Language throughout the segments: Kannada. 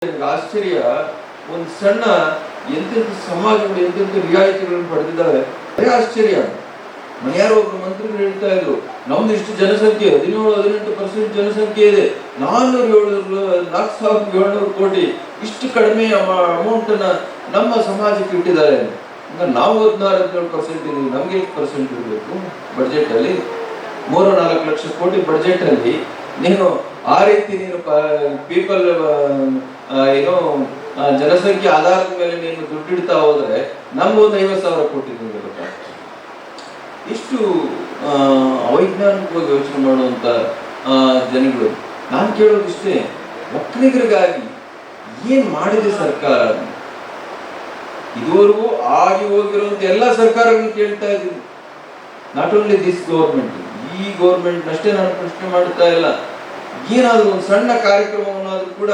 ಆಶ್ಚರ್ಯ, ಒಂದು ಸಣ್ಣ ಎಂತೆಂಥ ಸಮಾಜಗಳು ಎಂತೆಂಥ ರಿಯಾಯಿತಿಗಳನ್ನು ಪಡೆದಿದ್ದಾವೆ. ಅದೇ ಆಶ್ಚರ್ಯ. ಮನೆಯಾರು ಒಬ್ಬರು ಮಂತ್ರಿಗಳು ಹೇಳ್ತಾ ಇದ್ರು, ನಮ್ದು ಇಷ್ಟು ಜನಸಂಖ್ಯೆ 17-18% ಜನಸಂಖ್ಯೆ ಇದೆ, 4,700 ಕೋಟಿ ಇಷ್ಟು ಕಡಿಮೆ ಅಮೌಂಟ್ ಅನ್ನ ನಮ್ಮ ಸಮಾಜಕ್ಕೆ ಇಟ್ಟಿದ್ದಾರೆ. ನಾವು 16-17% ಇದೀವಿ, ನಮ್ಗೆ ಎಷ್ಟು ಪರ್ಸೆಂಟ್ ಇರಬೇಕು ಬಡ್ಜೆಟ್ ಅಲ್ಲಿ? 3-4 ಲಕ್ಷ ಕೋಟಿ ಬಡ್ಜೆಟ್ ಅಲ್ಲಿ ನೀನು ಆ ರೀತಿ ನೀನು ಪೀಪಲ್ ಏನೋ ಜನಸಂಖ್ಯೆ ಆಧಾರದ ಮೇಲೆ ನೀನು ದುಡ್ಡಿಡ್ತಾ ಹೋದ್ರೆ ನಮ್ಗೆ ಒಂದು 50,000 ಕೋಟಿ ಬೇಕಾಗ್ತದೆ. ಇಷ್ಟು ಅವೈಜ್ಞಾನಿಕವಾಗಿ ಯೋಚನೆ ಮಾಡುವಂತ ಜನಗಳು. ನಾನು ಕೇಳೋದಿಷ್ಟೇ, ಒಕ್ಕಲಿಗರಿಗಾಗಿ ಏನ್ ಮಾಡಿದೆ ಸರ್ಕಾರ? ಇದುವರೆಗೂ ಆಗಿ ಹೋಗಿರುವಂತ ಎಲ್ಲ ಸರ್ಕಾರಗಳನ್ನು ಕೇಳ್ತಾ ಇದ್ದೀನಿ. ನಾಟ್ ಓನ್ಲಿ ದಿಸ್ ಗೌರ್ಮೆಂಟ್, ಈ ಗೌರ್ಮೆಂಟ್ ಅಷ್ಟೇ ನಾನು ಪ್ರಶ್ನೆ ಮಾಡ್ತಾ ಇಲ್ಲ. ಏನಾದ್ರು ಒಂದು ಸಣ್ಣ ಕಾರ್ಯಕ್ರಮವನ್ನಾದ್ರೂ ಕೂಡ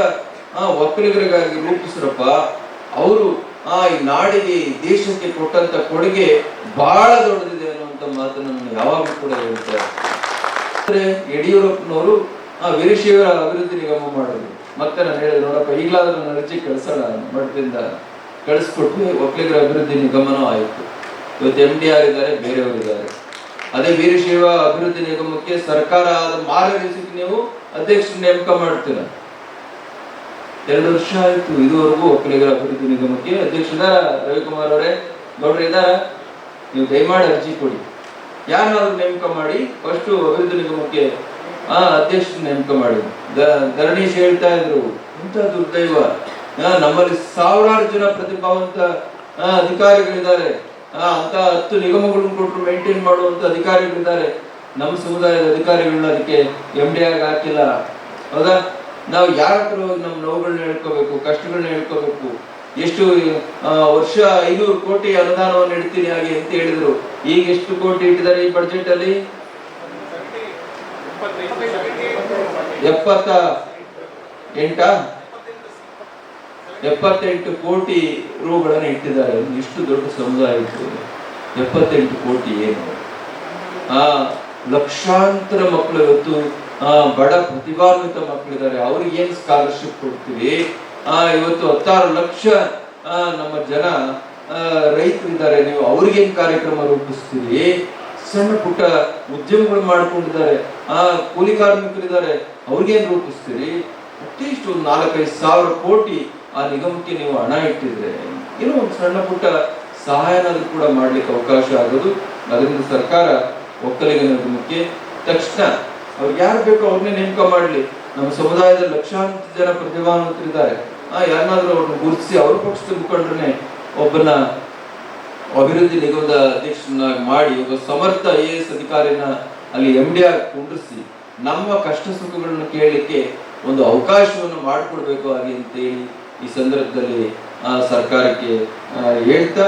ಒಕ್ಕಲಿಗರಿಗಾಗಿ ರೂಪಿಸ್ರಪ್ಪ. ಅವರು ಈ ನಾಡಿಗೆ ದೇಶಕ್ಕೆ ಕೊಟ್ಟಂತ ಕೊಡುಗೆ ಬಹಳ ದೊಡ್ಡದಿದೆ ಅನ್ನುವಂತ ಮಾತನ್ನು ನಾನು ಯಾವಾಗಲೂ ಕೂಡ ಹೇಳ್ತಾರೆ. ಯಡಿಯೂರಪ್ಪನವರು ವೀರಶೈವ ಅಭಿವೃದ್ಧಿ ನಿಗಮ ಮಾಡಿದ್ರು. ಮತ್ತೆ ನಾನು ಹೇಳಿದೆ, ನೋಡಪ್ಪ ಈಗಲಾದ್ರೂ ನನ್ನ ರಜೆ ಕಳಿಸೋಣ, ಮಠದಿಂದ ಕಳಿಸ್ಕೊಟ್ಟು ಒಕ್ಕಲಿಗರ ಅಭಿವೃದ್ಧಿ ನಿಗಮನೂ ಆಯಿತು. ಇವತ್ತು MDR ಇದ್ದಾರೆ, ಬೇರೆಯವರು ಇದ್ದಾರೆ. ಅದೇ ವೀರಶೈವ ಅಭಿವೃದ್ಧಿ ನಿಗಮಕ್ಕೆ ಸರ್ಕಾರ ಆದ ಮಾರ್ಗದರ್ಶಿಗೆ ನೀವು ಅಧ್ಯಕ್ಷ ನೇಮಕ ಮಾಡ್ತೀರ. 2 ವರ್ಷ ಆಯ್ತು, ಇದುವರೆಗೂ ಒಕ್ಕಲಿಗರ ಅಭಿವೃದ್ಧಿ ನಿಗಮಕ್ಕೆ ಅಧ್ಯಕ್ಷ ಇದಾರ? ರವಿಕುಮಾರ್ ಅವರೇ, ಗೌಡ್ರ ಇದಾರ? ನೀವು ದಯಮಾಡಿ ಅರ್ಜಿ ಕೊಡಿ, ಯಾರನ್ನಾದ್ರೂ ನೇಮಕ ಮಾಡಿ. ಫಸ್ಟ್ ಅಭಿವೃದ್ಧಿ ನಿಗಮಕ್ಕೆ ಅಧ್ಯಕ್ಷ ನೇಮಕ ಮಾಡಿ. ಧರಣೀಶ್ ಹೇಳ್ತಾ ಇದ್ರು, ಇಂಥ ದುರ್ದೈವ, ನಮ್ಮಲ್ಲಿ ಸಾವಿರಾರು ಜನ ಪ್ರತಿಭಾವಂತ ಅಧಿಕಾರಿಗಳಿದ್ದಾರೆ, ಅಂತ 10 ನಿಗಮಗಳನ್ನು ಕೊಟ್ಟರು ಮೇಂಟೈನ್ ಮಾಡುವಂತ ಅಧಿಕಾರಿಗಳಿದ್ದಾರೆ. ನಮ್ಮ ಸಮುದಾಯದ ಅಧಿಕಾರಿಗಳನ್ನ ಅದಕ್ಕೆ MDR ಹಾಕಿಲ್ಲ. ಹೌದಾ? ನಾವು ಯಾರ ಹತ್ರ ಹೋಗಿ ನಮ್ಮ ನೋವುಗಳನ್ನ ಹೇಳ್ಕೋಬೇಕು, ಕಷ್ಟಗಳನ್ನ ಹೇಳ್ಕೋಬೇಕು? ಎಷ್ಟು ವರ್ಷ 500 ಕೋಟಿ ಅನುದಾನವನ್ನು ಇಡ್ತೀನಿ ಹಾಗೆ ಅಂತ ಹೇಳಿದ್ರು. ಈಗ ಎಷ್ಟು ಕೋಟಿ ಇಟ್ಟಿದ್ದಾರೆ ಈ ಬಡ್ಜೆಟ್ ಅಲ್ಲಿ? 78 ಕೋಟಿ ರೂಗಳನ್ನು ಇಟ್ಟಿದ್ದಾರೆ. ಇಷ್ಟು ದೊಡ್ಡ ಸಮುದಾಯ ಇತ್ತು, 78 ಕೋಟಿ ಏನು? ಲಕ್ಷಾಂತರ ಮಕ್ಕಳು ಇವತ್ತು ಬಡ ಪ್ರತಿಭಾನ್ವಿತ ಮಕ್ಕಳಿದ್ದಾರೆ, ಅವ್ರಿಗೆ ಏನ್ ಸ್ಕಾಲರ್ಶಿಪ್ ಕೊಡ್ತೀವಿ? ಇವತ್ತು 16 ಲಕ್ಷ ನಮ್ಮ ಜನ ರೈತರಿದ್ದಾರೆ, ನೀವು ಅವ್ರಿಗೇನ್ ಕಾರ್ಯಕ್ರಮ ರೂಪಿಸ್ತೀರಿ? ಸಣ್ಣ ಪುಟ್ಟ ಉದ್ಯಮಗಳು ಮಾಡ್ಕೊಂಡಿದ್ದಾರೆ, ಕೂಲಿ ಕಾರ್ಮಿಕರಿದ್ದಾರೆ, ಅವ್ರಿಗೇನ್ ರೂಪಿಸ್ತೀರಿ? ಅಟ್ಲೀಸ್ಟ್ ಒಂದು 4-5 ಸಾವಿರ ಕೋಟಿ ಆ ನಿಗಮಕ್ಕೆ ನೀವು ಹಣ ಇಟ್ಟಿದ್ರೆ ಏನೋ ಒಂದು ಸಣ್ಣ ಪುಟ್ಟ ಸಹಾಯನಾದ್ರೂ ಕೂಡ ಮಾಡ್ಲಿಕ್ಕೆ ಅವಕಾಶ ಆಗೋದು. ಅದರಿಂದ ಸರ್ಕಾರ ಒಕ್ಕಲಿಗರ ನಿಗಮಕ್ಕೆ ತಕ್ಷಣ ಅವ್ರಿಗೆ ಯಾರು ಬೇಕೋ ಅವ್ರನ್ನೇ ನೇಮಕ ಮಾಡ್ಲಿ. ನಮ್ಮ ಸಮುದಾಯದಲ್ಲಿ ಲಕ್ಷಾಂತರ ಜನ ಪ್ರತಿಭಾವಂತರಿದ್ದಾರೆ, ಯಾರನ್ನಾದ್ರೂ ಅವ್ರನ್ನ ಗುರುತಿಸಿ ಅವ್ರ ಪಕ್ಷದ ಮುಖಂಡ್ರನ್ನೇ ಒಬ್ಬನ ಅಭಿವೃದ್ಧಿ ನಿಗಮದ ಅಧ್ಯಕ್ಷನಾಗಿ ಮಾಡಿ, ಒಬ್ಬ ಸಮರ್ಥ IAS ಅಧಿಕಾರಿನ ಅಲ್ಲಿ MDR ಕುಂಡ್ರಿಸಿ ನಮ್ಮ ಕಷ್ಟ ಸುಖಗಳನ್ನ ಕೇಳಲಿಕ್ಕೆ ಒಂದು ಅವಕಾಶವನ್ನು ಮಾಡಿಕೊಡ್ಬೇಕು ಹಾಗೆ ಅಂತೇಳಿ ಈ ಸಂದರ್ಭದಲ್ಲಿ ಸರ್ಕಾರಕ್ಕೆ ಹೇಳ್ತಾ